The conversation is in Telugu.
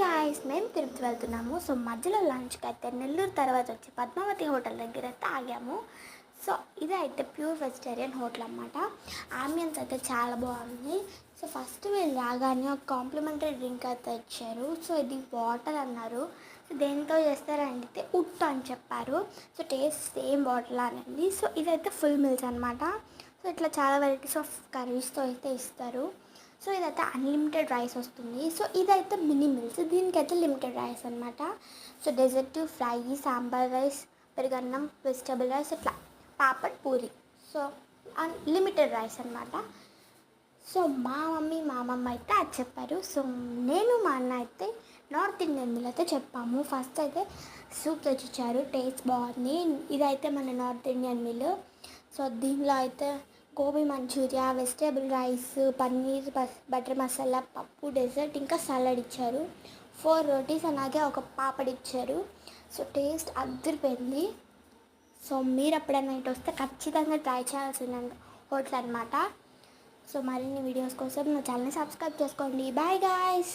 గాయ్స్, మేము తిరుపతి వెళ్తున్నాము. సో మధ్యలో లంచ్కి అయితే నెల్లూరు తర్వాత వచ్చి పద్మావతి హోటల్ దగ్గర అయితే ఆగాము. సో ఇది అయితే ప్యూర్ వెజిటేరియన్ హోటల్ అన్నమాట. ఆంబియన్స్ అయితే చాలా బాగుంది. సో ఫస్ట్ వీళ్ళు రాగానే ఒక కాంప్లిమెంటరీ డ్రింక్ అయితే ఇచ్చారు. సో ఇది వాటర్ అన్నారు. సో దేంతో చేస్తారంటే ఉట్టు అని చెప్పారు. సో టేస్ట్ సేమ్ వాటర్ లానే. సో ఇదైతే ఫుల్ మీల్స్ అనమాట. సో ఇట్లా చాలా వెరైటీస్ ఆఫ్ కర్రీస్తో అయితే ఇస్తారు. సో ఇదైతే అన్లిమిటెడ్ రైస్ వస్తుంది. సో ఇదైతే మినీ మీల్స్, దీనికైతే లిమిటెడ్ రైస్ అనమాట. So dessert, fry, sambar rice, పెరుగన్నం, వెజిటబుల్ రైస్, ఇట్లా papad, puri. So limited rice అనమాట. సో మా అమ్మ అయితే అది చెప్పారు. సో నేను మా అన్న అయితే నార్త్ ఇండియన్ మీల్ అయితే చెప్పాము. ఫస్ట్ అయితే సూప్ తెచ్చిచ్చారు, టేస్ట్ బాగుంది. ఇదైతే మన నార్త్ ఇండియన్ మీల్. సో దీనిలో అయితే gobi manchurian, vegetable rice, paneer, butter masala, పప్పు, డెజర్ట్, ఇంకా సలాడ్ ఇచ్చారు. 4 రోటీస్ అలాగే ఒక పాపడ్ ఇచ్చారు. సో టేస్ట్ అదిరిపోయింది. సో మీరు ఎప్పుడైనా ఇటు వస్తే ఖచ్చితంగా ట్రై చేయాల్సిన హోటల్ అనమాట. సో మరిన్ని వీడియోస్ కోసం నా ఛానల్ని సబ్స్క్రైబ్ చేసుకోండి. Bye guys.